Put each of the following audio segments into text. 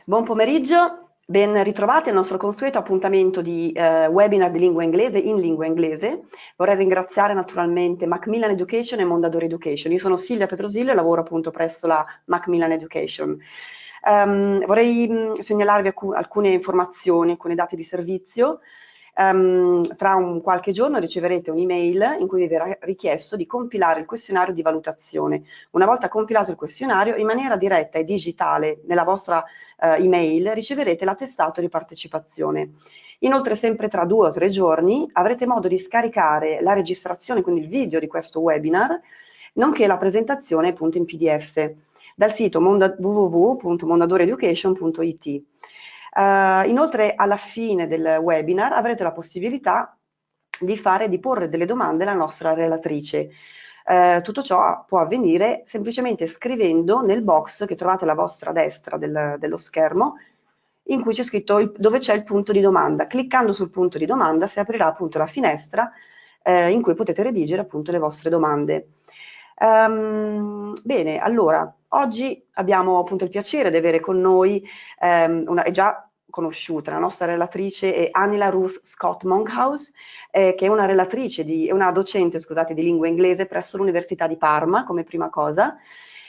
Buon pomeriggio, ben ritrovati al nostro consueto appuntamento di webinar di lingua inglese in lingua inglese. Vorrei ringraziare naturalmente Macmillan Education e Mondadori Education. Io sono Silvia Petrosillo e lavoro appunto presso la Macmillan Education. Vorrei segnalarvi alcune informazioni, alcuni dati di servizio. Tra qualche giorno riceverete un'email in cui vi verrà richiesto di compilare il questionario di valutazione. Una volta compilato il questionario, in maniera diretta e digitale nella vostra email riceverete l'attestato di partecipazione. Inoltre, sempre tra 2 o 3 giorni avrete modo di scaricare la registrazione, quindi il video di questo webinar, nonché la presentazione appunto in PDF dal sito www.mondadorieducation.it. Inoltre, alla fine del webinar avrete la possibilità di porre delle domande alla nostra relatrice. Tutto ciò può avvenire semplicemente scrivendo nel box che trovate alla vostra destra dello schermo, in cui c'è scritto dove c'è il punto di domanda. Cliccando sul punto di domanda si aprirà appunto la finestra in cui potete redigere appunto le vostre domande. Bene, allora, oggi abbiamo appunto il piacere di avere con noi è già conosciuta, la nostra relatrice è Anila Ruth Scott-Monkhouse, che è una docente, scusate, di lingua inglese presso l'Università di Parma, come prima cosa.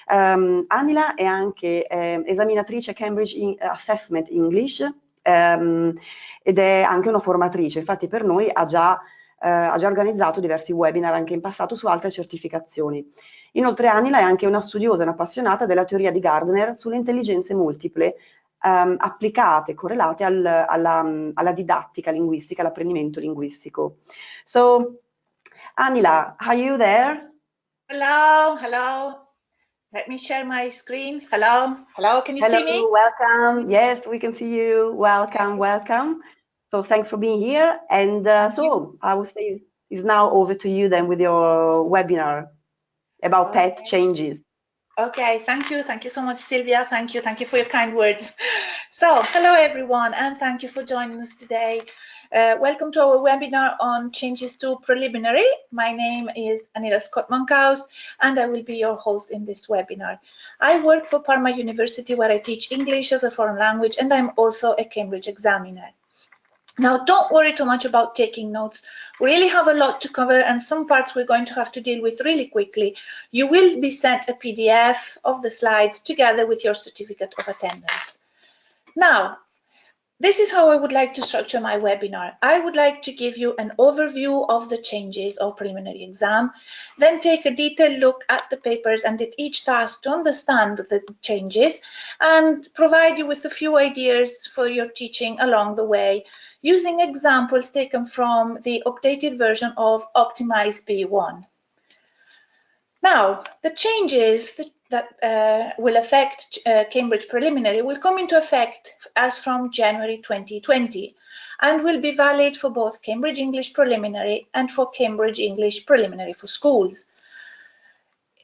Anila è anche esaminatrice Cambridge Assessment English ed è anche una formatrice, infatti per noi ha già organizzato diversi webinar anche in passato su altre certificazioni. Inoltre Anila è anche una studiosa e un'appassionata della teoria di Gardner sulle intelligenze multiple applicate, correlate alla didattica linguistica, all'apprendimento linguistico. So, Anila, are you there? Hello, hello. Let me share my screen. Hello, hello. Can you see me? Welcome. Yes, we can see you. Welcome, welcome. So thanks for being here. And so I would say it's now over to you then with your webinar about pet changes. Okay, thank you. Thank you so much, Sylvia. Thank you for your kind words. So, hello everyone, and thank you for joining us today. Welcome to our webinar on changes to preliminary. My name is Anila Scott-Monkhouse, and I will be your host in this webinar. I work for Parma University, where I teach English as a foreign language, and I'm also a Cambridge examiner. Now, don't worry too much about taking notes. We really have a lot to cover, and some parts we're going to have to deal with really quickly. You will be sent a PDF of the slides together with your certificate of attendance. Now, this is how I would like to structure my webinar. I would like to give you an overview of the changes of preliminary exam, then take a detailed look at the papers and at each task to understand the changes, and provide you with a few ideas for your teaching along the way, using examples taken from the updated version of Optimize B1. Now, the changes that will affect Cambridge Preliminary will come into effect as from January 2020 and will be valid for both Cambridge English Preliminary and for Cambridge English Preliminary for schools.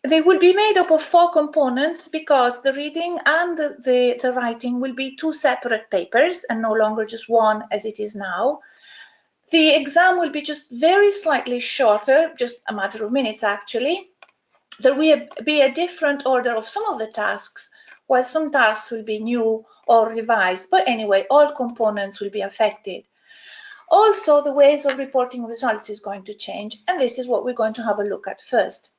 They will be made up of 4 components because the reading and the writing will be 2 separate papers and no longer just one as it is now. The exam will be just very slightly shorter, just a matter of minutes actually. There will be a different order of some of the tasks, while some tasks will be new or revised. But anyway, all components will be affected. Also, the ways of reporting results is going to change, and this is what we're going to have a look at first.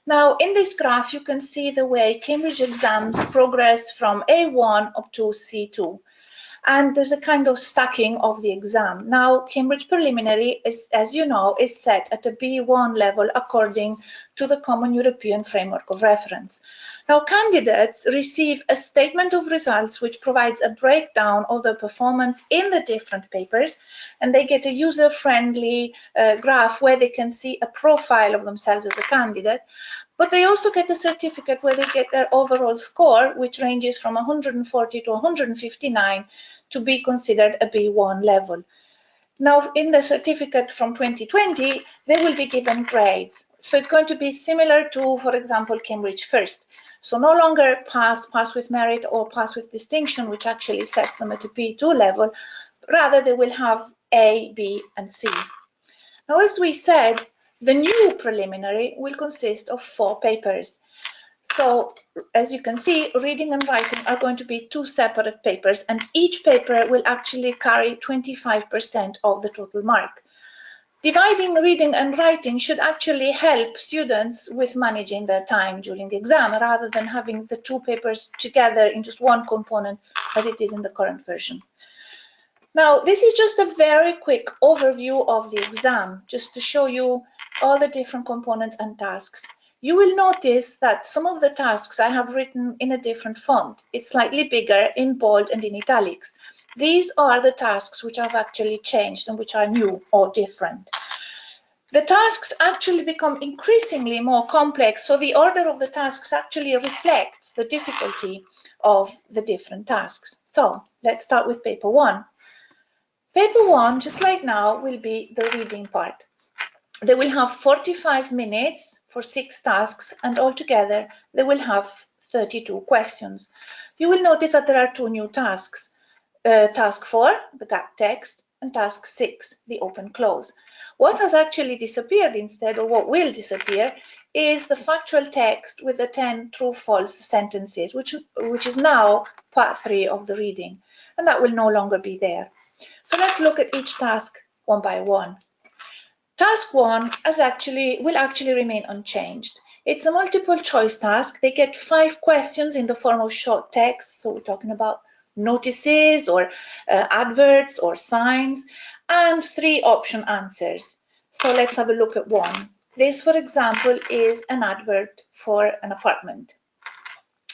Now, in this graph, you can see the way Cambridge exams progress from A1 up to C2. And there's a kind of stacking of the exam. Now, Cambridge Preliminary, as you know, is set at a B1 level according to the Common European Framework of Reference. Now, candidates receive a statement of results which provides a breakdown of their performance in the different papers, and they get a user-friendly graph where they can see a profile of themselves as a candidate. But they also get a certificate where they get their overall score, which ranges from 140 to 159 to be considered a B1 level. Now, in the certificate from 2020, they will be given grades. So it's going to be similar to, for example, Cambridge First. So no longer pass with merit, or pass with distinction, which actually sets them at a B2 level. Rather, they will have A, B, and C. Now, as we said, the new preliminary will consist of 4 papers. So as you can see, reading and writing are going to be two separate papers, and each paper will actually carry 25% of the total mark. Dividing reading and writing should actually help students with managing their time during the exam, rather than having the two papers together in just one component as it is in the current version. Now, this is just a very quick overview of the exam, just to show you all the different components and tasks. You will notice that some of the tasks I have written in a different font. It's slightly bigger, in bold and in italics. These are the tasks which have actually changed and which are new or different. The tasks actually become increasingly more complex, so the order of the tasks actually reflects the difficulty of the different tasks. So let's start with paper 1. Paper 1, just like now, will be the reading part. They will have 45 minutes for 6 tasks, and altogether they will have 32 questions. You will notice that there are 2 new tasks. Task 4, the gap text, and task 6, the open close. What has actually disappeared instead, or what will disappear, is the factual text with the 10 true-false sentences, which is now part 3 of the reading, and that will no longer be there. So let's look at each task one by one. Task 1 will actually remain unchanged. It's a multiple choice task. They get 5 questions in the form of short text, so we're talking about notices or adverts or signs, and 3 option answers. So let's have a look at one. This, for example, is an advert for an apartment.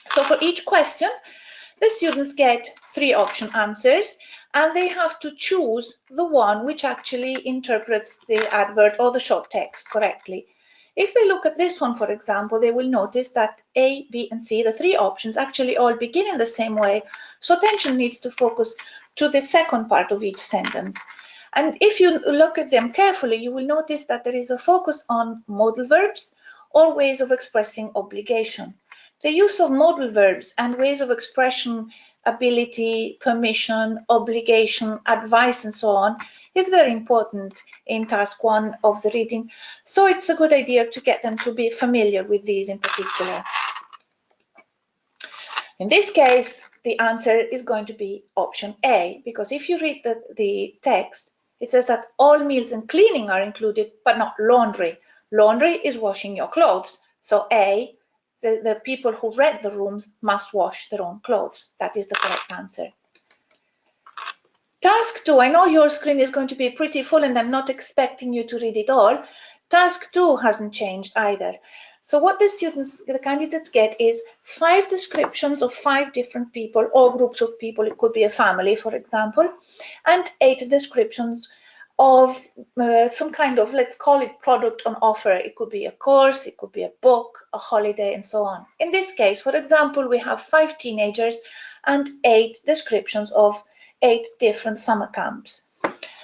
So for each question, the students get 3 option answers, and they have to choose the one which actually interprets the advert or the short text correctly. If they look at this one, for example, they will notice that A, B, and C, the 3 options, actually all begin in the same way. So attention needs to focus to the second part of each sentence. And if you look at them carefully, you will notice that there is a focus on modal verbs or ways of expressing obligation. The use of modal verbs and ways of expression, ability, permission, obligation, advice, and so on is very important in task 1 of the reading. So it's a good idea to get them to be familiar with these in particular. In this case, the answer is going to be option A, because if you read the text, it says that all meals and cleaning are included, but not laundry. Laundry is washing your clothes. So A, the people who rent the rooms must wash their own clothes. That is the correct answer. Task 2, I know your screen is going to be pretty full and I'm not expecting you to read it all. Task 2 hasn't changed either. So what the candidates get is 5 descriptions of 5 different people or groups of people. It could be a family, for example, and 8 descriptions of some kind of, let's call it, product on offer. It could be a course, it could be a book, a holiday, and so on. In this case, for example, we have 5 teenagers and 8 descriptions of 8 different summer camps.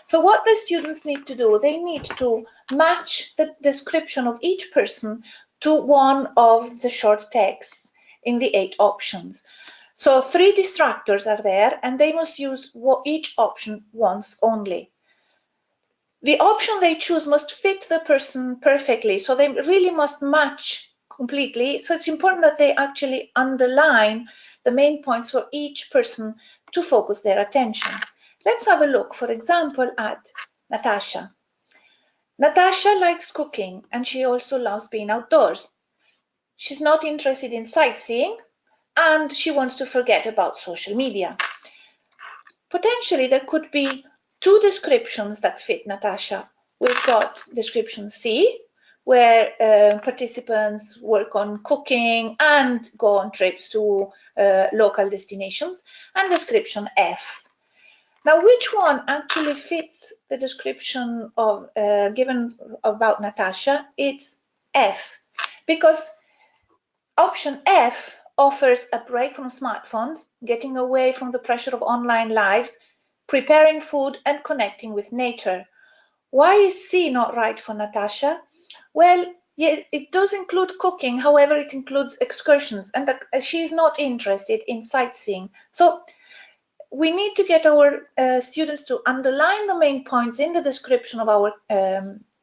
So what the students need to do, they need to match the description of each person to one of the short texts in the 8 options. So 3 distractors are there, and they must use each option once only. The option they choose must fit the person perfectly, so they really must match completely. So it's important that they actually underline the main points for each person to focus their attention. Let's have a look, for example, at Natasha. Natasha likes cooking and she also loves being outdoors. She's not interested in sightseeing and she wants to forget about social media. Potentially, there could be 2 descriptions that fit Natasha. We've got description C, where participants work on cooking and go on trips to local destinations, and description F. Now, which one actually fits the description of given about Natasha? It's F, because option F offers a break from smartphones, getting away from the pressure of online lives, preparing food and connecting with nature. Why is C not right for Natasha? Well, yeah, it does include cooking, however, it includes excursions, and she's not interested in sightseeing. So we need to get our students to underline the main points in the description of our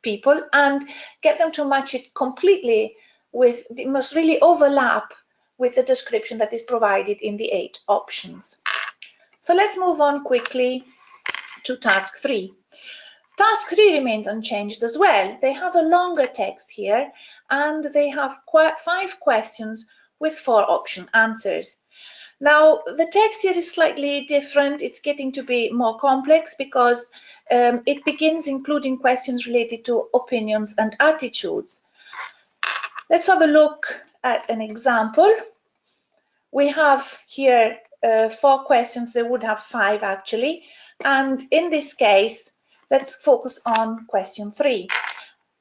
people and get them to match it completely with, it must really overlap with the description that is provided in the 8 options. So let's move on quickly to task 3. Task 3 remains unchanged as well. They have a longer text here, and they have 5 questions with 4 option answers. Now, the text here is slightly different. It's getting to be more complex because it begins including questions related to opinions and attitudes. Let's have a look at an example. We have here 4 questions. They would have 5 actually. And in this case, let's focus on question 3.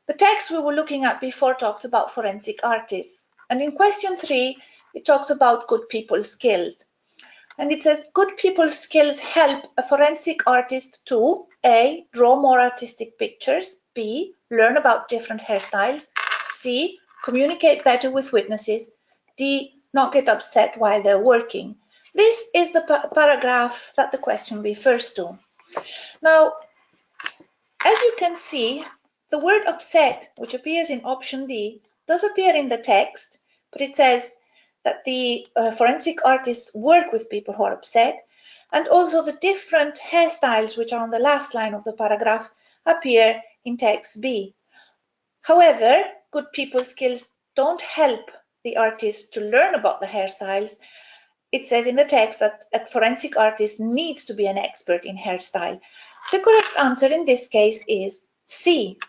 The text we were looking at before talked about forensic artists. And in question 3, it talks about good people skills. And it says, good people skills help a forensic artist to A, draw more artistic pictures, B, learn about different hairstyles, C, communicate better with witnesses, D, not get upset while they're working. This is the paragraph that the question refers to. Now, as you can see, the word upset, which appears in option D, does appear in the text, but it says that the forensic artists work with people who are upset, and also the different hairstyles which are on the last line of the paragraph appear in text B. However, good people skills don't help the artist to learn about the hairstyles. It says in the text that a forensic artist needs to be an expert in hairstyle. The correct answer in this case is C,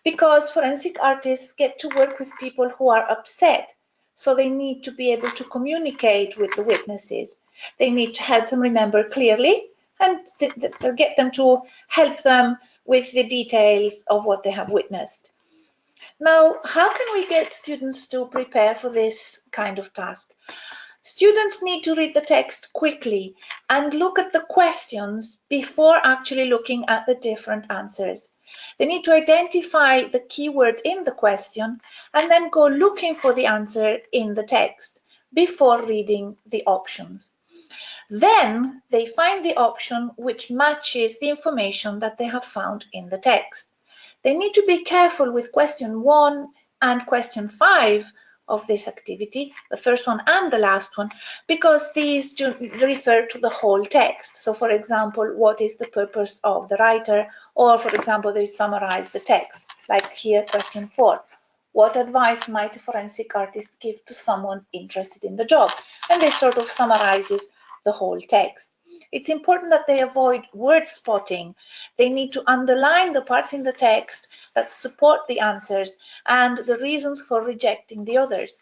because forensic artists get to work with people who are upset. So they need to be able to communicate with the witnesses. They need to help them remember clearly and get them to help them with the details of what they have witnessed. Now, how can we get students to prepare for this kind of task? Students need to read the text quickly and look at the questions before actually looking at the different answers. They need to identify the keywords in the question and then go looking for the answer in the text before reading the options. Then they find the option which matches the information that they have found in the text. They need to be careful with question 1 and question 5 of this activity, the first one and the last one, because these refer to the whole text. So, for example, what is the purpose of the writer? Or, for example, they summarize the text, like here, question 4. What advice might a forensic artist give to someone interested in the job? And this sort of summarizes the whole text. It's important that they avoid word spotting. They need to underline the parts in the text that support the answers and the reasons for rejecting the others.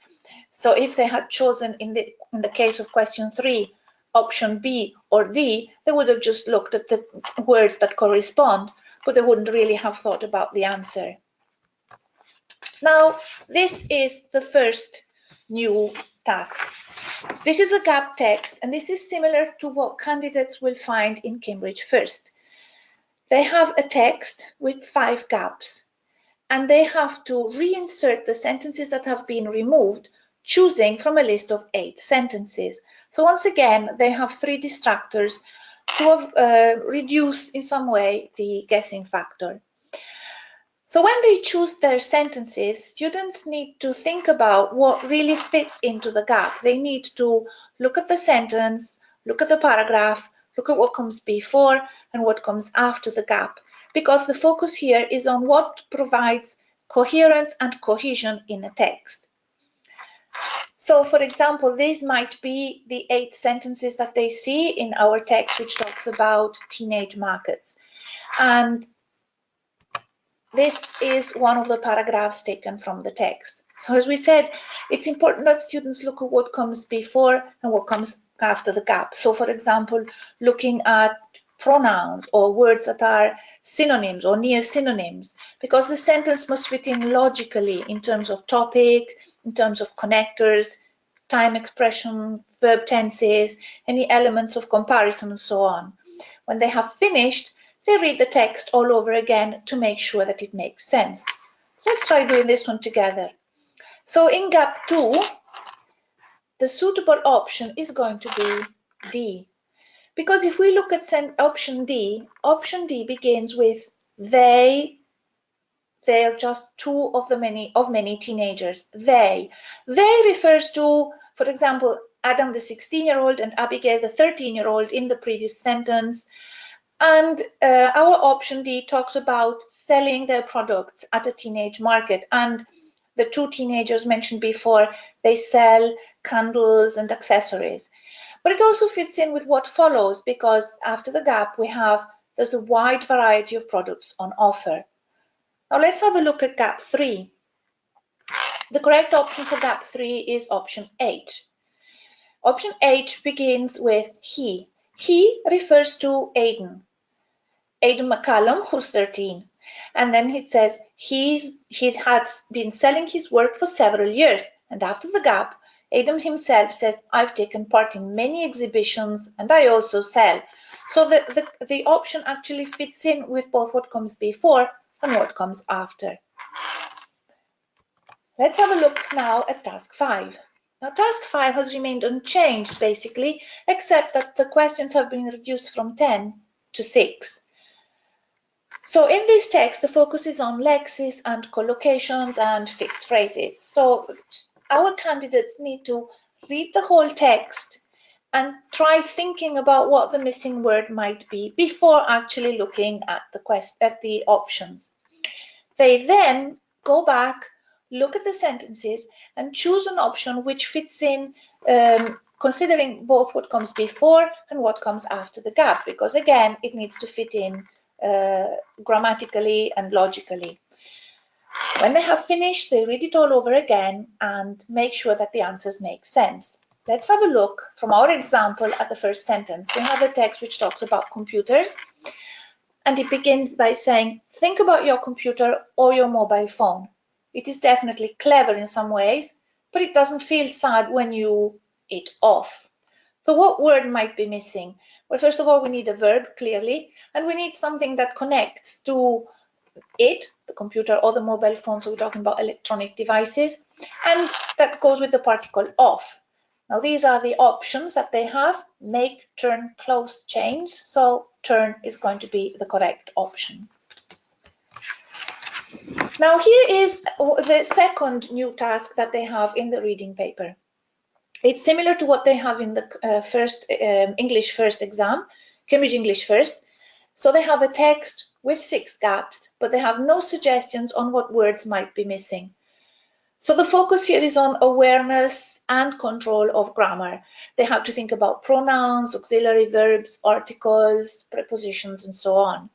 So if they had chosen, in the case of question 3, option B or D, they would have just looked at the words that correspond, but they wouldn't really have thought about the answer. Now, this is the first new task. This is a gap text, and this is similar to what candidates will find in Cambridge First. They have a text with 5 gaps, and they have to reinsert the sentences that have been removed, choosing from a list of 8 sentences. So once again, they have 3 distractors to reduce in some way the guessing factor. So when they choose their sentences, students need to think about what really fits into the gap. They need to look at the sentence, look at the paragraph, look at what comes before and what comes after the gap, because the focus here is on what provides coherence and cohesion in a text. So, for example, these might be the 8 sentences that they see in our text, which talks about teenage markets. And this is one of the paragraphs taken from the text. So as we said, it's important that students look at what comes before and what comes after the gap. So for example, looking at pronouns or words that are synonyms or near synonyms, because the sentence must fit in logically in terms of topic, in terms of connectors, time expression, verb tenses, any elements of comparison and so on. When they have finished, they read the text all over again to make sure that it makes sense. Let's try doing this one together. So in gap 2, the suitable option is going to be D. Because if we look at option D begins with they are just 2 of many teenagers. They refers to, for example, Adam the 16-year-old and Abigail the 13-year-old in the previous sentence. And our option D talks about selling their products at a teenage market. And the two teenagers mentioned before, they sell candles and accessories. But it also fits in with what follows, because after the gap we have, there's a wide variety of products on offer. Now let's have a look at gap 3. The correct option for gap 3 is option H. Option H begins with he. He refers to Aidan McCallum, who's 13. And then it says he has been selling his work for several years. And after the gap, Aidan himself says, I've taken part in many exhibitions and I also sell. So the option actually fits in with both what comes before and what comes after. Let's have a look now at task 5. Now task 5 has remained unchanged basically, except that the questions have been reduced from 10 to 6. So in this text, the focus is on lexes and collocations and fixed phrases. So our candidates need to read the whole text and try thinking about what the missing word might be before actually looking at the options. They then go back, look at the sentences and choose an option which fits in, considering both what comes before and what comes after the gap, because again, it needs to fit in grammatically and logically. When they have finished, they read it all over again and make sure that the answers make sense. Let's have a look from our example at the first sentence. We have a text which talks about computers, and it begins by saying, think about your computer or your mobile phone. It is definitely clever in some ways, but it doesn't feel sad when you it off. So what word might be missing? Well, first of all, we need a verb, clearly, and we need something that connects to it, the computer or the mobile phone, so we're talking about electronic devices, and that goes with the particle off. Now, these are the options that they have: make, turn, close, change. So turn is going to be the correct option. Now, here is the second new task that they have in the reading paper. It's similar to what they have in the first English first exam, Cambridge English first. So they have a text with 6 gaps, but they have no suggestions on what words might be missing. So the focus here is on awareness and control of grammar. They have to think about pronouns, auxiliary verbs, articles, prepositions, and so on.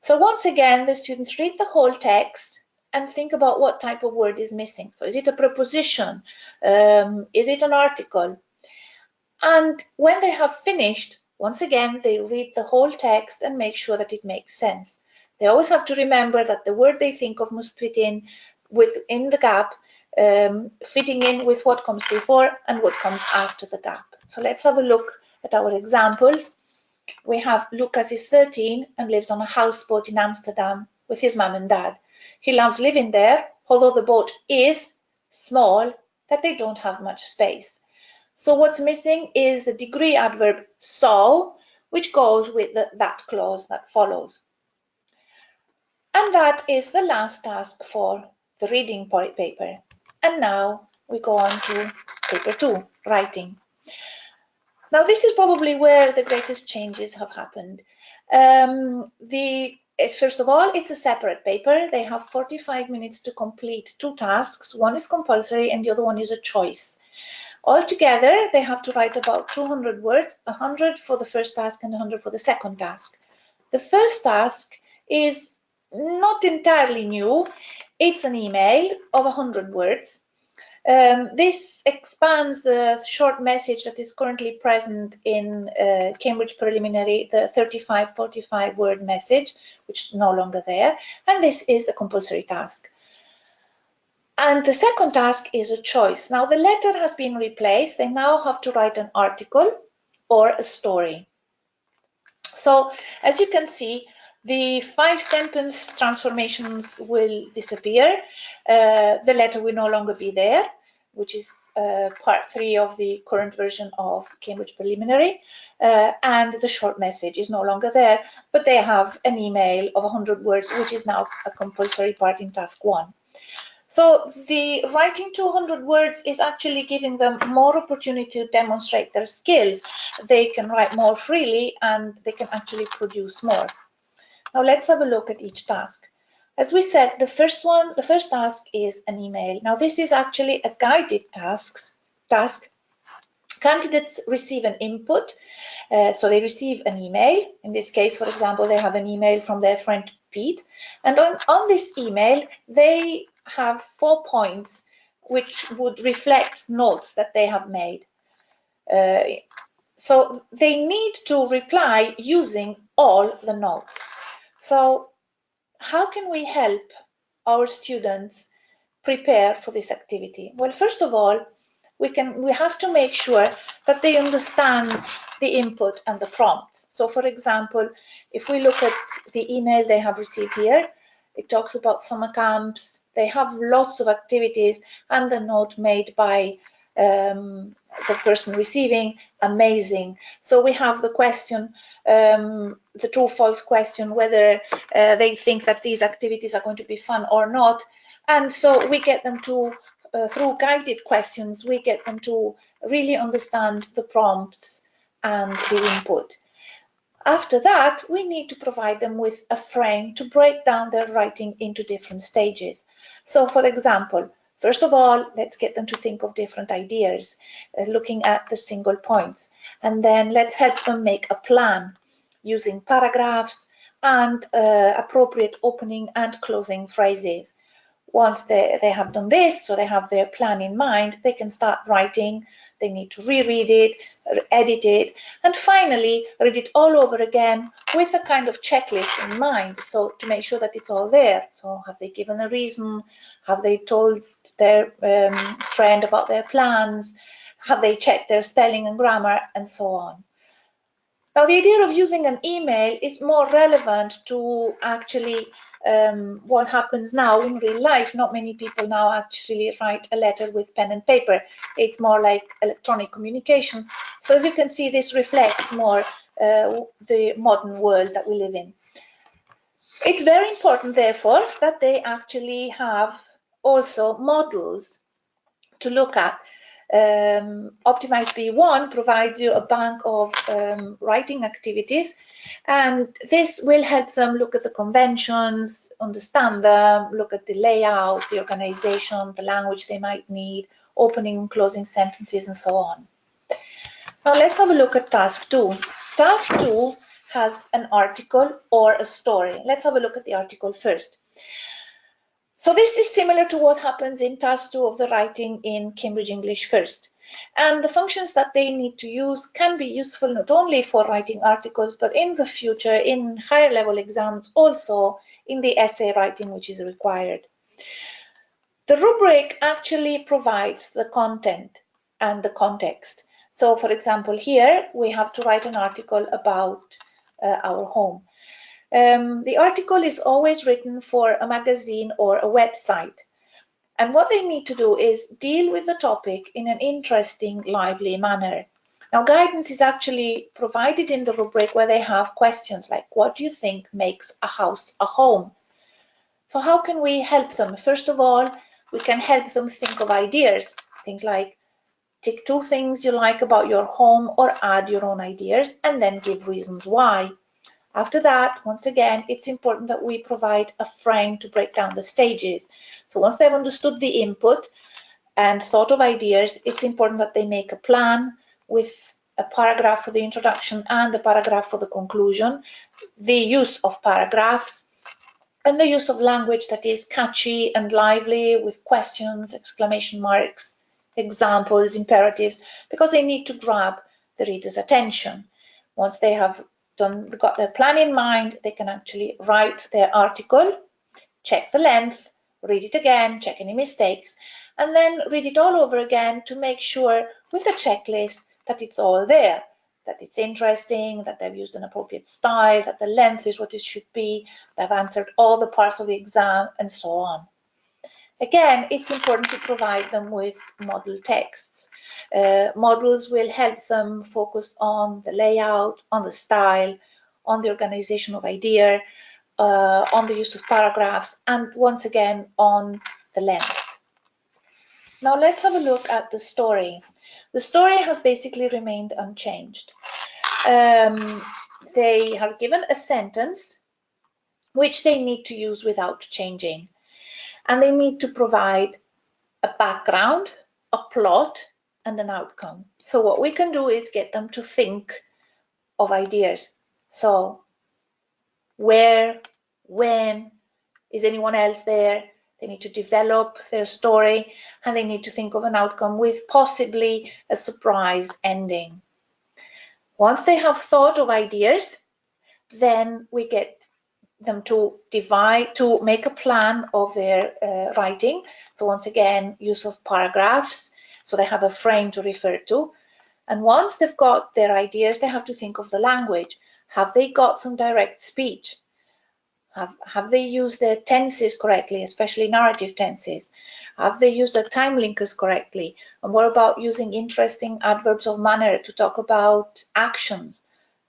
So once again, the students read the whole text and think about what type of word is missing. So is it a preposition? Is it an article? And when they have finished, once again, they read the whole text and make sure that it makes sense. They always have to remember that the word they think of must fit in within the gap, fitting in with what comes before and what comes after the gap. So let's have a look at our examples. We have Lucas is 13 and lives on a houseboat in Amsterdam with his mum and dad. He loves living there, although the boat is small, that they don't have much space. So what's missing is the degree adverb so, which goes with that clause that follows. And that is the last task for the reading paper. And now we go on to paper 2, writing. Now this is probably where the greatest changes have happened. First of all, it's a separate paper. They have 45 minutes to complete 2 tasks. One is compulsory and the other one is a choice. Altogether, they have to write about 200 words, 100 for the first task and 100 for the second task. The first task is not entirely new. It's an email of 100 words. This expands the short message that is currently present in Cambridge Preliminary, the 35-45 word message, which is no longer there. And this is a compulsory task. And the second task is a choice. Now the letter has been replaced. They now have to write an article or a story. So as you can see, the 5-sentence transformations will disappear. The letter will no longer be there, which is part 3 of the current version of Cambridge Preliminary. And the short message is no longer there, but they have an email of 100 words, which is now a compulsory part in task 1. So the writing 200 words is actually giving them more opportunity to demonstrate their skills. They can write more freely and they can actually produce more. Now let's have a look at each task. As we said, the first task is an email. Now this is actually a guided task. Candidates receive an input, so they receive an email. In this case, for example, they have an email from their friend Pete, and on this email they have 4 points which would reflect notes that they have made. So they need to reply using all the notes. So how can we help our students prepare for this activity? Well, first of all, we have to make sure that they understand the input and the prompts. So for example, if we look at the email they have received here, it talks about summer camps. They have lots of activities, and the note made by the person receiving, amazing. So we have the question, the true-false question, whether they think that these activities are going to be fun or not. And so we get them to, through guided questions, we get them to really understand the prompts and the input. After that, we need to provide them with a frame to break down their writing into different stages. So for example, first of all, let's get them to think of different ideas, looking at the single points. And then let's help them make a plan using paragraphs and appropriate opening and closing phrases. Once they have done this, so they have their plan in mind, they can start writing. They need to reread it, edit it, and finally read it all over again with a kind of checklist in mind, so to make sure that it's all there. So have they given a reason? Have they told their friend about their plans? Have they checked their spelling and grammar, and so on? Now, the idea of using an email is more relevant to actually what happens now in real life. Not many people now actually write a letter with pen and paper. It's more like electronic communication. So as you can see, this reflects more the modern world that we live in. It's very important, therefore, that they actually have also models to look at. Optimize B1 provides you a bank of writing activities, and this will help them look at the conventions, understand them, look at the layout, the organization, the language they might need, opening and closing sentences, and so on. Now let's have a look at task 2. Task 2 has an article or a story. Let's have a look at the article first. So this is similar to what happens in task 2 of the writing in Cambridge English First. And the functions that they need to use can be useful not only for writing articles, but in the future, in higher level exams, also in the essay writing which is required. The rubric actually provides the content and the context. So for example, here we have to write an article about our home. The article is always written for a magazine or a website. And what they need to do is deal with the topic in an interesting, lively manner. Now, guidance is actually provided in the rubric where they have questions like, what do you think makes a house a home? So how can we help them? First of all, we can help them think of ideas. Things like, tick 2 things you like about your home or add your own ideas and then give reasons why. After that, once again, it's important that we provide a frame to break down the stages. So once they've understood the input and thought of ideas, it's important that they make a plan with a paragraph for the introduction and a paragraph for the conclusion, the use of paragraphs, and the use of language that is catchy and lively with questions, exclamation marks, examples, imperatives, because they need to grab the reader's attention. Once they have got their plan in mind, they can actually write their article, check the length, read it again, check any mistakes, and then read it all over again to make sure with a checklist that it's all there, that it's interesting, that they've used an appropriate style, that the length is what it should be, they've answered all the parts of the exam, and so on. Again, it's important to provide them with model texts. Models will help them focus on the layout, on the style, on the organization of idea, on the use of paragraphs, and once again on the length. Now let's have a look at the story. The story has basically remained unchanged. They have given a sentence which they need to use without changing, and they need to provide a background, a plot, and an outcome. So what we can do is get them to think of ideas. So where, when, is anyone else there? They need to develop their story, and they need to think of an outcome with possibly a surprise ending. Once they have thought of ideas, then we get them to make a plan of their writing. So once again, use of paragraphs, so they have a frame to refer to. And once they've got their ideas, they have to think of the language. Have they got some direct speech? Have they used their tenses correctly, especially narrative tenses? Have they used their time linkers correctly? And what about using interesting adverbs of manner to talk about actions?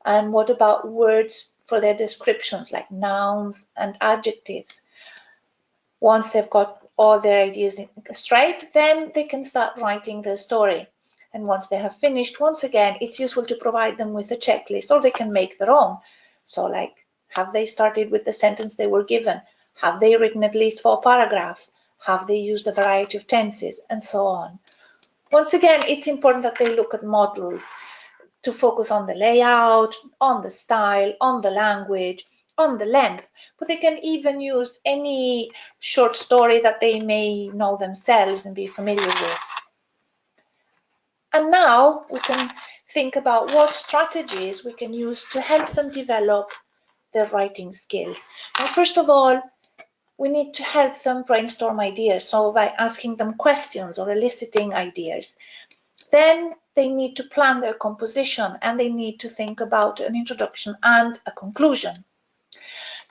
And what about words for their descriptions, like nouns and adjectives? Once they've got all their ideas straight, then they can start writing their story. And once they have finished, once again, it's useful to provide them with a checklist, or they can make their own. So like, have they started with the sentence they were given? Have they written at least 4 paragraphs? Have they used a variety of tenses? And so on. Once again, it's important that they look at models to focus on the layout, on the style, on the language, on the length, but they can even use any short story that they may know themselves and be familiar with. And now we can think about what strategies we can use to help them develop their writing skills. Now, first of all, we need to help them brainstorm ideas, so by asking them questions or eliciting ideas. Then they need to plan their composition, and they need to think about an introduction and a conclusion.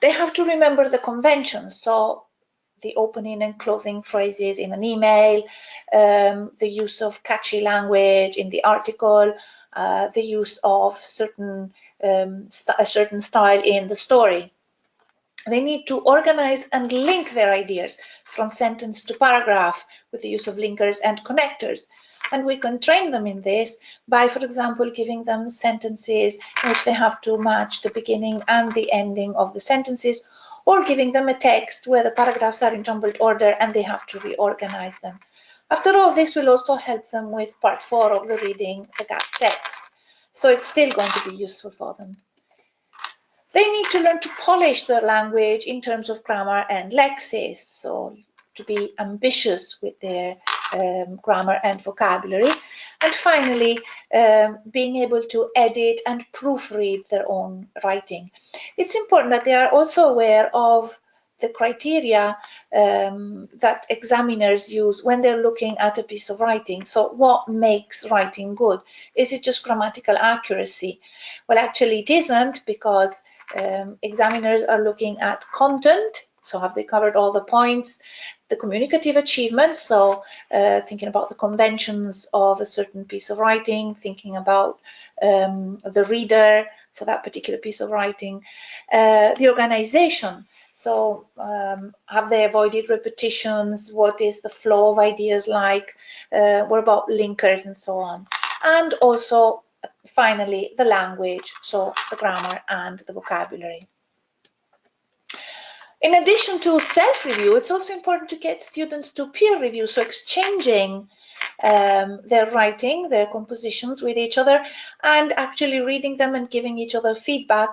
They have to remember the conventions, so the opening and closing phrases in an email, the use of catchy language in the article, the use of a certain style in the story. They need to organize and link their ideas from sentence to paragraph with the use of linkers and connectors. And we can train them in this by, for example, giving them sentences in which they have to match the beginning and the ending of the sentences, or giving them a text where the paragraphs are in jumbled order and they have to reorganize them. After all, this will also help them with part 4 of the reading the gap text. So it's still going to be useful for them. They need to learn to polish their language in terms of grammar and lexis, so to be ambitious with their grammar and vocabulary. And finally, being able to edit and proofread their own writing. It's important that they are also aware of the criteria that examiners use when they're looking at a piece of writing. So what makes writing good? Is it just grammatical accuracy? Well, actually it isn't, because examiners are looking at content. So have they covered all the points? The communicative achievements, so thinking about the conventions of a certain piece of writing, thinking about the reader for that particular piece of writing, the organization. So have they avoided repetitions? What is the flow of ideas like? What about linkers and so on? And also, finally, the language, so the grammar and the vocabulary. In addition to self-review, it's also important to get students to peer review, so exchanging their writing, their compositions with each other, and actually reading them and giving each other feedback.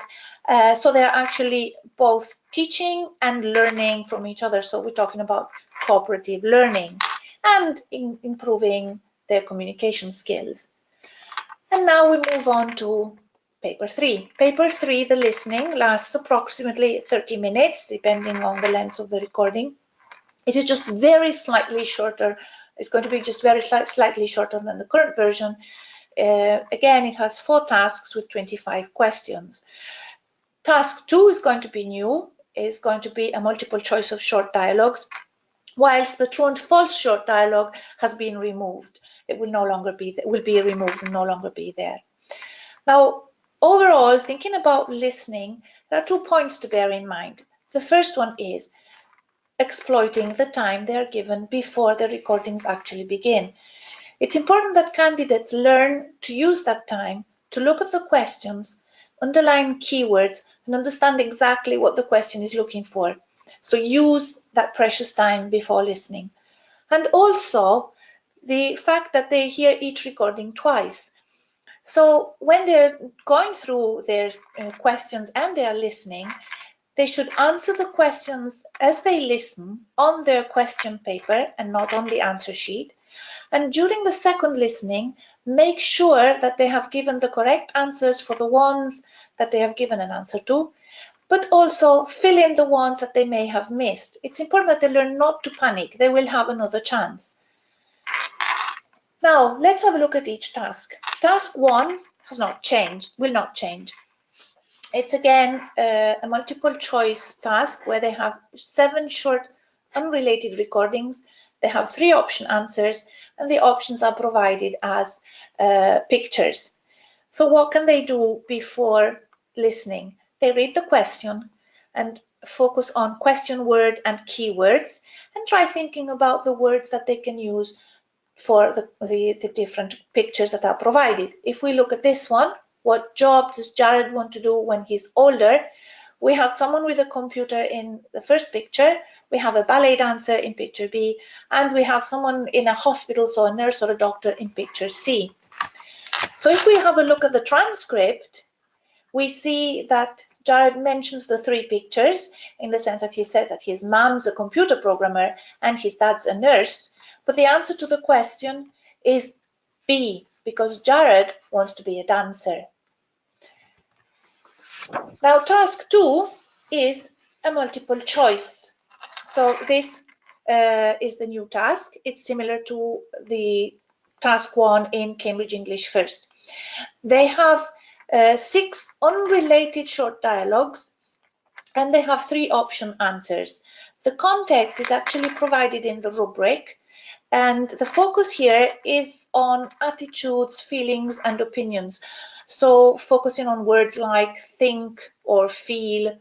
So they're actually both teaching and learning from each other. So we're talking about cooperative learning and improving their communication skills. And now we move on to Paper 3. Paper 3, the listening, lasts approximately 30 minutes, depending on the length of the recording. It is just very slightly shorter. It's going to be just very slightly shorter than the current version. Again, it has 4 tasks with 25 questions. Task 2 is going to be new. It's going to be a multiple choice of short dialogues, whilst the true and false short dialogue has been removed. It will no longer be, will be removed and no longer be there. Now, overall, thinking about listening, there are 2 points to bear in mind. The first one is exploiting the time they are given before the recordings actually begin. It's important that candidates learn to use that time to look at the questions, underline keywords, and understand exactly what the question is looking for. So use that precious time before listening. And also the fact that they hear each recording twice. So when they're going through their questions and they are listening, they should answer the questions as they listen on their question paper and not on the answer sheet. And during the second listening, make sure that they have given the correct answers for the ones that they have given an answer to, but also fill in the ones that they may have missed. It's important that they learn not to panic. They will have another chance. Now, let's have a look at each task. Task 1 has not changed, will not change. It's again a multiple choice task where they have 7 short unrelated recordings. They have 3 option answers, and the options are provided as pictures. So what can they do before listening? They read the question and focus on question word and keywords, and try thinking about the words that they can use for the different pictures that are provided. If we look at this one, what job does Jared want to do when he's older? We have someone with a computer in the first picture, we have a ballet dancer in picture B, and we have someone in a hospital, so a nurse or a doctor, in picture C. So if we have a look at the transcript, we see that Jared mentions the 3 pictures in the sense that he says that his mom's a computer programmer and his dad's a nurse, but the answer to the question is B, because Jared wants to be a dancer. Now, task 2 is a multiple choice. So this is the new task. It's similar to the task 1 in Cambridge English First. They have 6 unrelated short dialogues, and they have 3 option answers. The context is actually provided in the rubric, and the focus here is on attitudes, feelings, and opinions. So focusing on words like think or feel.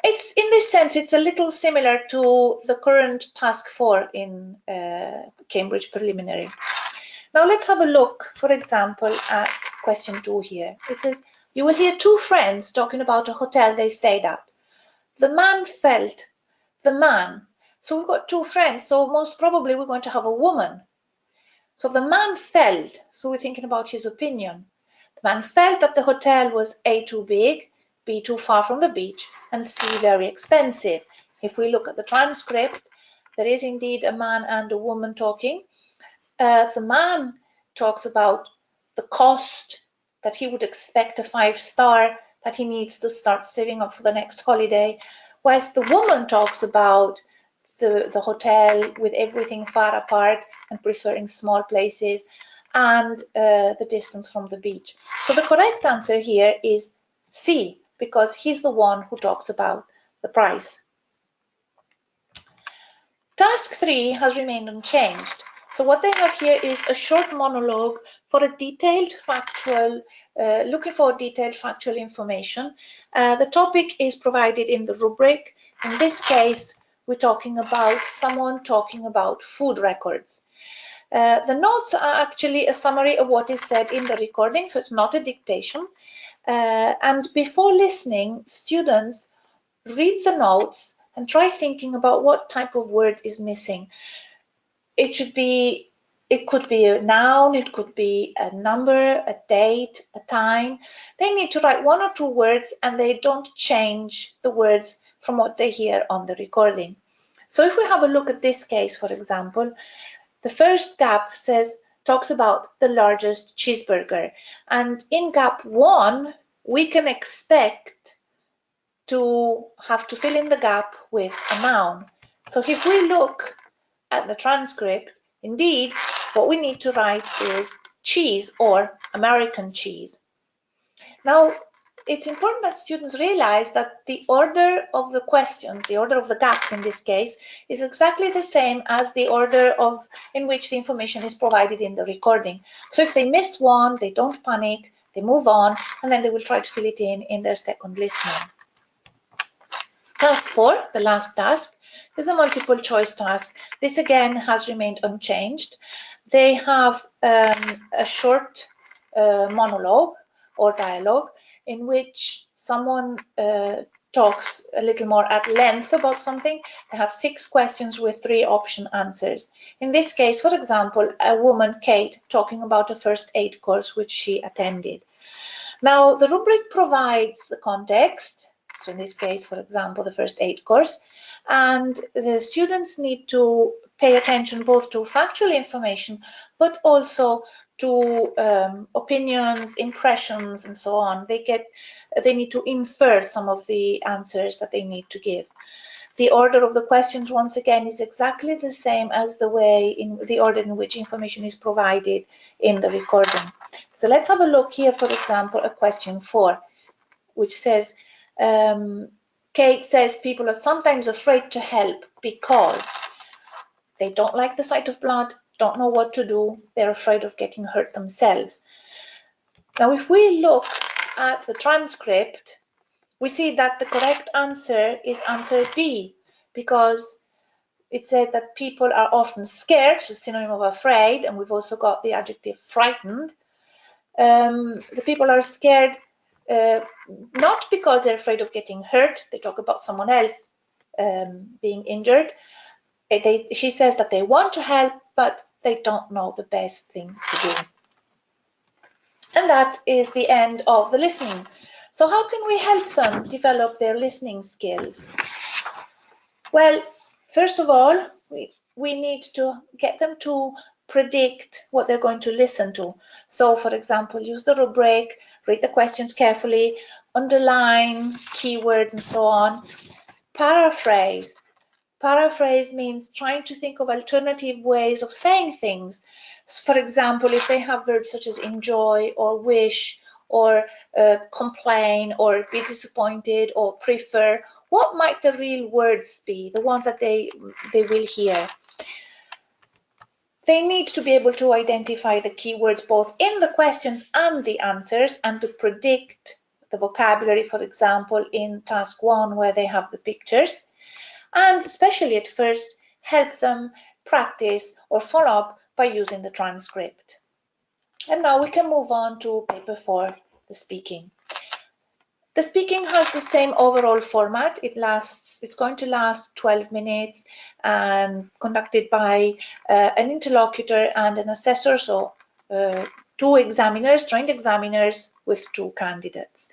It's, in this sense, it's a little similar to the current task 4 in Cambridge Preliminary. Now let's have a look, for example, at question 2 here. It says, you will hear 2 friends talking about a hotel they stayed at. The man felt, the man. So we've got 2 friends, so most probably we're going to have a woman. So the man felt, so we're thinking about his opinion. The man felt that the hotel was A, too big, B, too far from the beach, and C, very expensive. If we look at the transcript, there is indeed a man and a woman talking. The man talks about the cost that he would expect a 5-star, that he needs to start saving up for the next holiday, whilst the woman talks about the hotel with everything far apart and preferring small places and the distance from the beach. So the correct answer here is C, because he's the one who talks about the price. Task 3 has remained unchanged. So what they have here is a short monologue for a detailed factual, looking for detailed factual information. The topic is provided in the rubric. In this case, we're talking about someone talking about food records. The notes are actually a summary of what is said in the recording, so it's not a dictation. And before listening, students read the notes and try thinking about what type of word is missing. It could be a noun, it could be a number, a date, a time. They need to write 1 or 2 words, and they don't change the words from what they hear on the recording. So if we have a look at this case, for example, the first gap talks about the largest cheeseburger, and in gap 1 we can expect to have to fill in the gap with a noun. So if we look at the transcript, indeed what we need to write is cheese or American cheese. Now it's important that students realize that the order of the questions, the order of the gaps in this case, is exactly the same as the order in which the information is provided in the recording. So if they miss one, they don't panic, they move on, and then they will try to fill it in their second listening. Task 4, the last task, is a multiple choice task. This again has remained unchanged. They have a short monologue or dialogue in which someone talks a little more at length about something. They have 6 questions with 3 option answers. In this case, for example, a woman, Kate, talking about a first aid course which she attended. Now, the rubric provides the context, so in this case, for example, the first aid course, and the students need to pay attention both to factual information, but also to opinions, impressions, and so on. They need to infer some of the answers that they need to give. The order of the questions, once again, is exactly the same as the order in which information is provided in the recording. So let's have a look here, for example, at question 4, which says, Kate says people are sometimes afraid to help because they don't like the sight of blood, don't know what to do, they're afraid of getting hurt themselves. Now, if we look at the transcript, we see that the correct answer is answer B, because it said that people are often scared, so synonym of afraid, and we've also got the adjective frightened. The people are scared not because they're afraid of getting hurt. They talk about someone else being injured. She says that they want to help, but they don't know the best thing to do. And that is the end of the listening. So how can we help them develop their listening skills? Well, first of all, we need to get them to predict what they're going to listen to. So, for example, use the rubric, read the questions carefully, underline keywords and so on. Paraphrase. Paraphrase means trying to think of alternative ways of saying things. For example, if they have verbs such as enjoy or wish or complain or be disappointed or prefer, what might the real words be, the ones that they will hear? They need to be able to identify the keywords both in the questions and the answers, and to predict the vocabulary, for example, in task 1 where they have the pictures. And especially at first, help them practice or follow up by using the transcript. And now we can move on to paper 4, the speaking. The speaking has the same overall format. It's going to last 12 minutes and conducted by an interlocutor and an assessor, so 2 examiners, trained examiners with 2 candidates.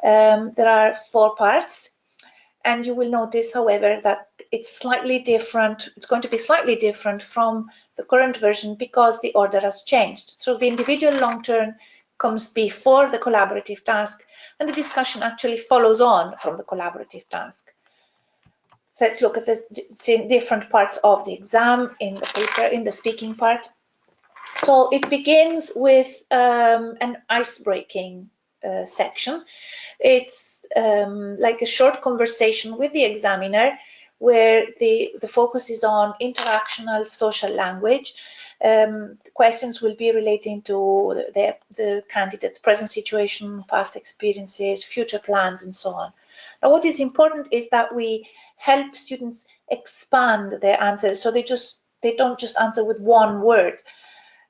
There are 4 parts. And you will notice, however, that it's slightly different. It's going to be slightly different from the current version because the order has changed. So the individual long turn comes before the collaborative task, and the discussion actually follows on from the collaborative task. So let's look at the different parts of the exam in the paper, in the speaking part. So it begins with an ice-breaking section. It's like a short conversation with the examiner where the focus is on interactional social language. Questions will be relating to the candidate's present situation, past experiences, future plans, and so on. Now, what is important is that we help students expand their answers, so they don't just answer with one word.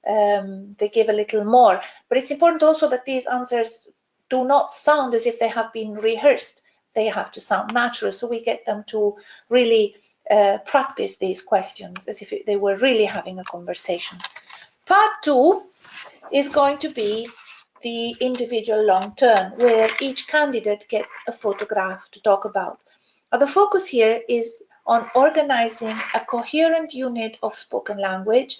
They give a little more. But it's important also that these answers do not sound as if they have been rehearsed. They have to sound natural, so we get them to really practice these questions as if they were really having a conversation. Part 2 is going to be the individual long turn, where each candidate gets a photograph to talk about. Now, the focus here is on organizing a coherent unit of spoken language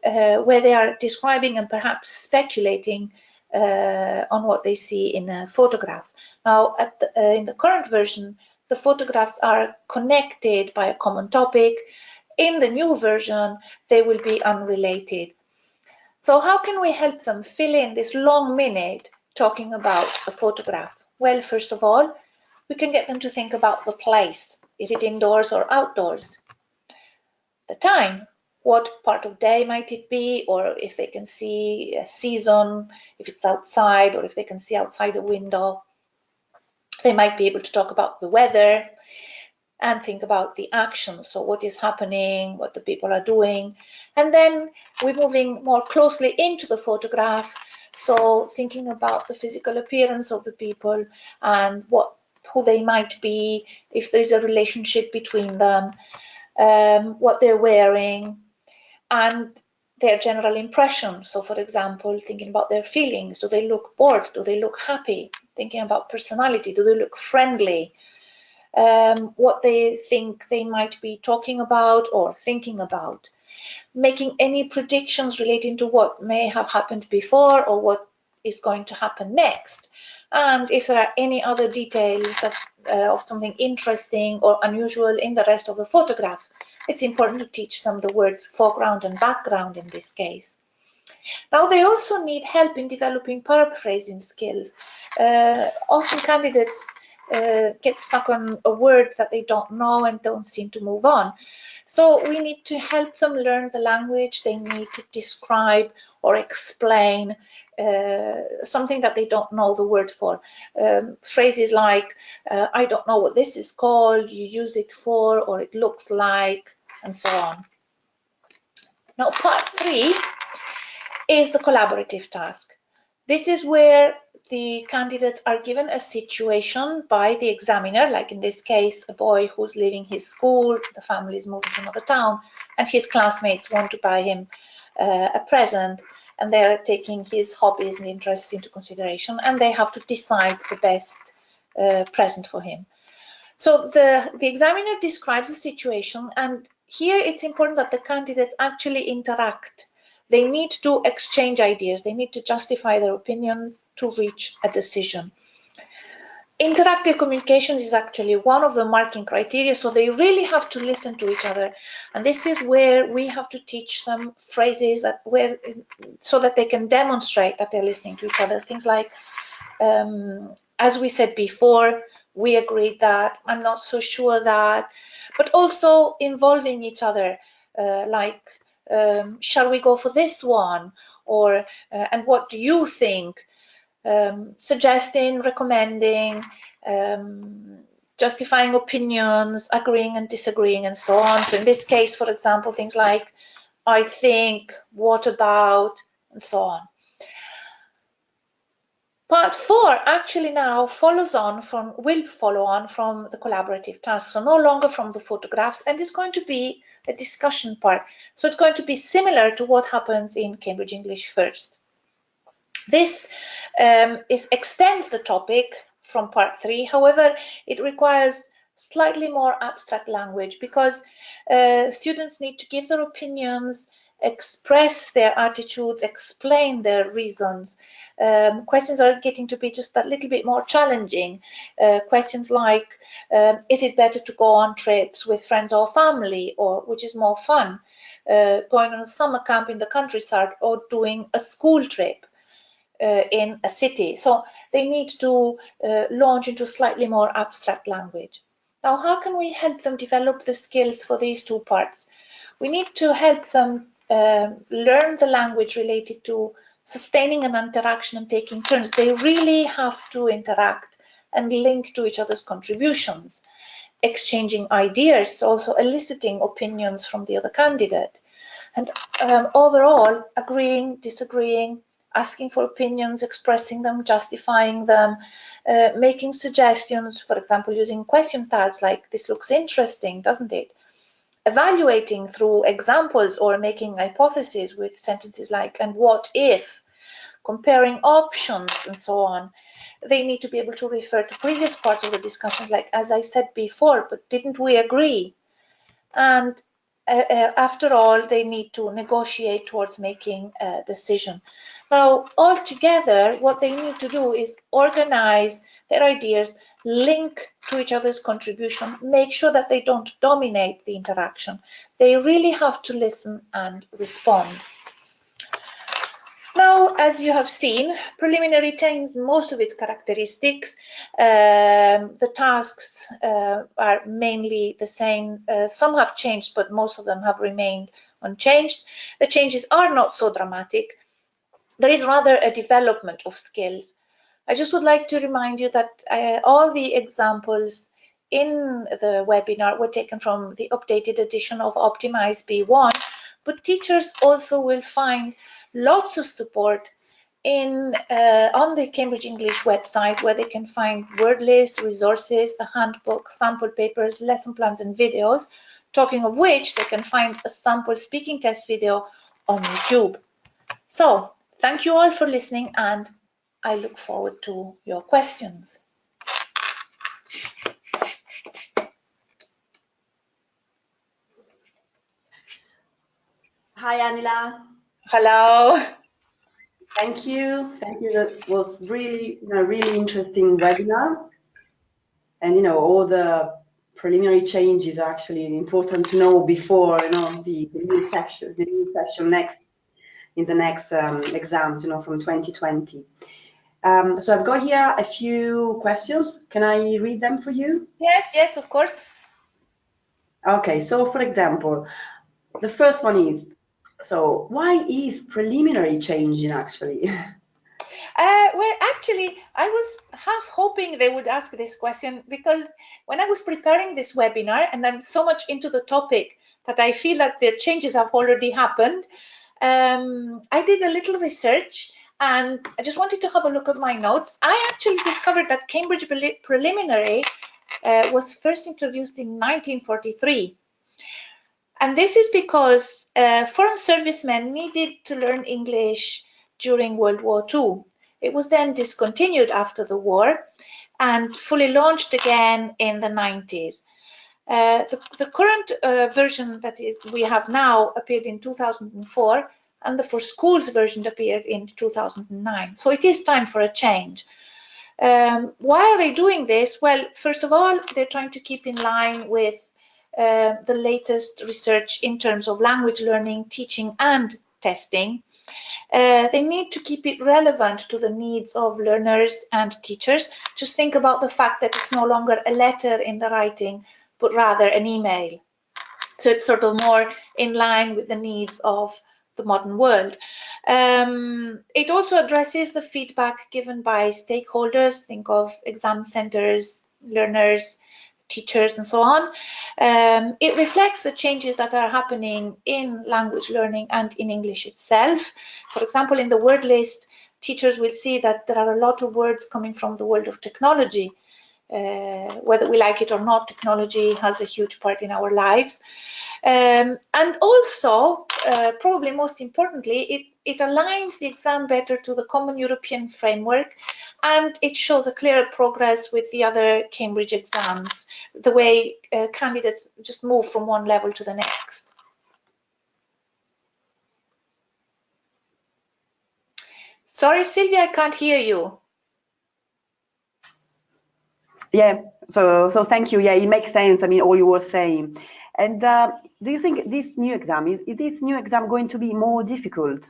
where they are describing and perhaps speculating on what they see in a photograph. Now, in the current version, the photographs are connected by a common topic. In the new version, they will be unrelated. So how can we help them fill in this long minute talking about a photograph? Well, first of all, we can get them to think about the place. Is it indoors or outdoors? The time. What part of day might it be, or if they can see a season, if it's outside, or if they can see outside a window. They might be able to talk about the weather. and think about the action. So what is happening, what the people are doing. And then we're moving more closely into the photograph. So thinking about the physical appearance of the people and who they might be, if there's a relationship between them, what they're wearing, and their general impression. So for example, thinking about their feelings. Do they look bored? Do they look happy? Thinking about personality. Do they look friendly? What they think they might be talking about or thinking about. Making any predictions relating to what may have happened before or what is going to happen next. And if there are any other details that, of something interesting or unusual in the rest of the photograph, it's important to teach them the words foreground and background in this case. Now, they also need help in developing paraphrasing skills. Often candidates get stuck on a word that they don't know and don't seem to move on. So we need to help them learn the language. They need to describe or explain something that they don't know the word for. Phrases like, I don't know what this is called, you use it for, or it looks like, and so on. Now, part 3 is the collaborative task. This is where the candidates are given a situation by the examiner, like in this case, a boy who's leaving his school, the family is moving to another town, and his classmates want to buy him a present, and they're taking his hobbies and interests into consideration, and they have to decide the best present for him. So the examiner describes the situation, and here it's important that the candidates actually interact. They need to exchange ideas. They need to justify their opinions to reach a decision. Interactive communication is actually one of the marking criteria, so they really have to listen to each other. And this is where we have to teach them phrases so that they can demonstrate that they're listening to each other. Things like, as we said before, we agreed that, I'm not so sure that, but also involving each other, like, shall we go for this one? Or, and what do you think? Suggesting, recommending, justifying opinions, agreeing and disagreeing, and so on. So in this case, for example, things like, I think, what about, and so on. Part 4 actually now will follow on from the collaborative task, so no longer from the photographs, and it's going to be a discussion part. So it's going to be similar to what happens in Cambridge English First. This extends the topic from part 3. However, it requires slightly more abstract language because students need to give their opinions, express their attitudes, explain their reasons. Questions are getting to be just a little bit more challenging. Questions like, is it better to go on trips with friends or family, or which is more fun, going on a summer camp in the countryside or doing a school trip in a city? So they need to launch into slightly more abstract language. Now, how can we help them develop the skills for these two parts? We need to help them learn the language related to sustaining an interaction and taking turns. They really have to interact and link to each other's contributions, exchanging ideas, also eliciting opinions from the other candidate, and overall agreeing, disagreeing, asking for opinions, expressing them, justifying them, making suggestions, for example, using question tags like, this looks interesting, doesn't it? Evaluating through examples or making hypotheses with sentences like, and what if? Comparing options, and so on. They need to be able to refer to previous parts of the discussions, like, as I said before, but didn't we agree? And after all, they need to negotiate towards making a decision. Now, altogether, what they need to do is organize their ideas, link to each other's contribution, make sure that they don't dominate the interaction. They really have to listen and respond. Now, as you have seen, preliminary retains most of its characteristics. The tasks are mainly the same. Some have changed, but most of them have remained unchanged. The changes are not so dramatic. There is rather a development of skills. I just would like to remind you that all the examples in the webinar were taken from the updated edition of Optimize B1, but teachers also will find lots of support on the Cambridge English website, where they can find word lists, resources, a handbook, sample papers, lesson plans and videos, talking of which they can find a sample speaking test video on YouTube. So thank you all for listening, and I look forward to your questions. Hi, Anila. Hello. Thank you. Thank you. That was really, really interesting webinar. And, all the preliminary changes are actually important to know before, the new sections, the new section in the next exams, from 2020. So I've got here a few questions. Can I read them for you? Yes, of course. Okay, so for example, the first one is, so why is preliminary changing actually? Well, actually, I was half hoping they would ask this question, because when I was preparing this webinar, and I'm so much into the topic that I feel that the changes have already happened, I did a little research, and I just wanted to have a look at my notes. I actually discovered that Cambridge Preliminary was first introduced in 1943. And this is because foreign servicemen needed to learn English during World War II. It was then discontinued after the war and fully launched again in the 90s. The current version that we have now appeared in 2004, and the for schools version appeared in 2009. So it is time for a change. Why are they doing this? Well, first of all, they're trying to keep in line with the latest research in terms of language learning, teaching and testing. They need to keep it relevant to the needs of learners and teachers. Just think about the fact that it's no longer a letter in the writing, but rather an email. So it's sort of more in line with the needs of the modern world. It also addresses the feedback given by stakeholders. Think of exam centers, learners, teachers and so on. It reflects the changes that are happening in language learning and in English itself. For example, in the word list, teachers will see that there are a lot of words coming from the world of technology. Whether we like it or not, technology has a huge part in our lives. And also, probably most importantly, it aligns the exam better to the Common European Framework, and it shows a clearer progress with the other Cambridge exams, the way candidates just move from one level to the next. Sorry, Sylvia, I can't hear you. Yeah, so thank you. Yeah, it makes sense. I mean, all you were saying. And do you think this new exam, is this new exam going to be more difficult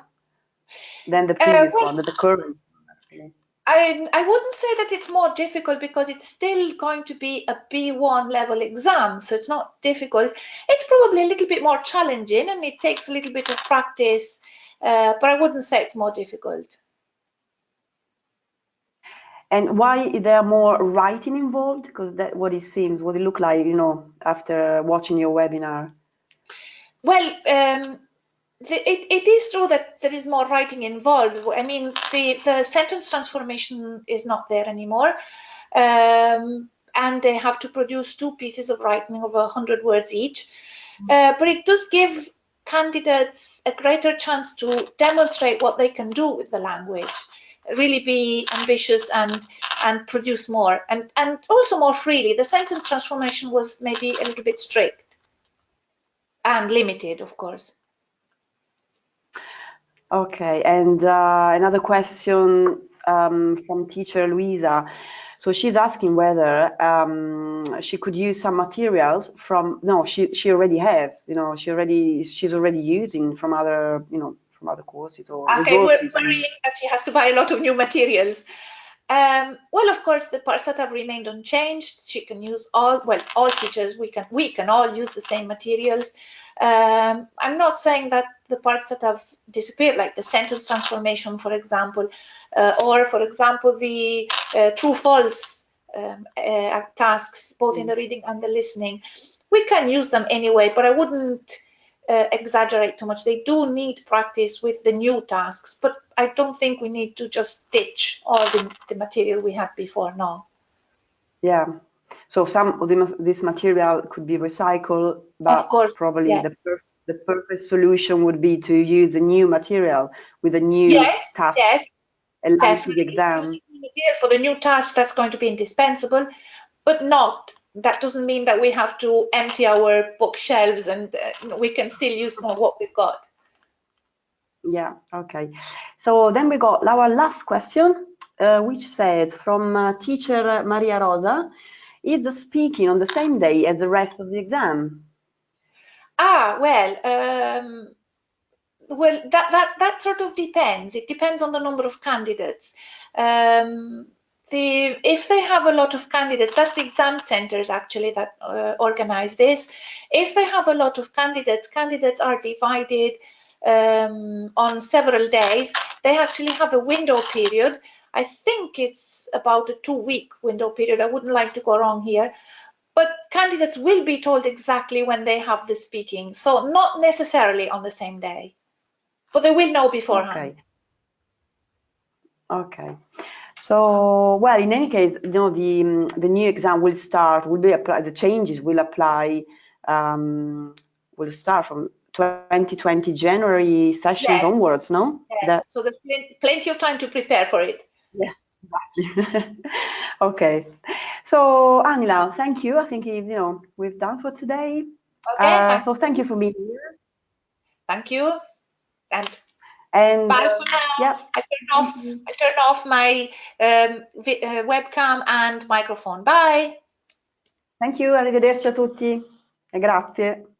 than the previous one, than the current one, actually? I wouldn't say that it's more difficult, because it's still going to be a B1 level exam, so it's not difficult. It's probably a little bit more challenging, and it takes a little bit of practice, but I wouldn't say it's more difficult. And why is there more writing involved? Because that what it seems, what it looked like, after watching your webinar. Well, it is true that there is more writing involved. I mean, the sentence transformation is not there anymore, and they have to produce 2 pieces of writing of 100 words each. But it does give candidates a greater chance to demonstrate what they can do with the language, really be ambitious and produce more, and also more freely. The sentence transformation was maybe a little bit strict and limited, of course. Okay, and another question from teacher Luisa. So she's asking whether she could use some materials from, no, she already has, she's already using from other, from other courses or resources. Okay, we're worrying that she has to buy a lot of new materials. Well, of course, the parts that have remained unchanged, she can use all teachers, we can all use the same materials. I'm not saying that the parts that have disappeared, like the sentence transformation, for example, or for example, the true-false tasks, both in the reading and the listening. We can use them anyway, but I wouldn't exaggerate too much. They do need practice with the new tasks, but I don't think we need to just ditch all the material we had before, no. Yeah, so some of this material could be recycled, but of course, probably yeah. the perfect solution would be to use the new material with a new task. Yes, and definitely. the exam. Using new material for the new task, that's going to be indispensable, but that doesn't mean that we have to empty our bookshelves, and we can still use what we've got. Yeah, okay. So then we got our last question, which says from teacher Maria Rosa, is speaking on the same day as the rest of the exam? Well, that sort of depends. It depends on the number of candidates. If they have a lot of candidates, that's the exam centers actually that organize this. If they have a lot of candidates are divided on several days. They actually have a window period. I think it's about a 2-week window period. I wouldn't like to go wrong here. But candidates will be told exactly when they have the speaking. So not necessarily on the same day, but they will know beforehand. Okay. So, well, in any case, the new exam will be applied. The changes will apply. Will start from 2020 January sessions onwards, no? Yes. So there's plenty of time to prepare for it. Yes, exactly. Okay. So, Anila, thank you. I think we've done for today. Okay. So thank you for being here. Thank you. And bye for now. Yeah. I turn off my webcam and microphone. Bye. Thank you. Arrivederci a tutti e grazie.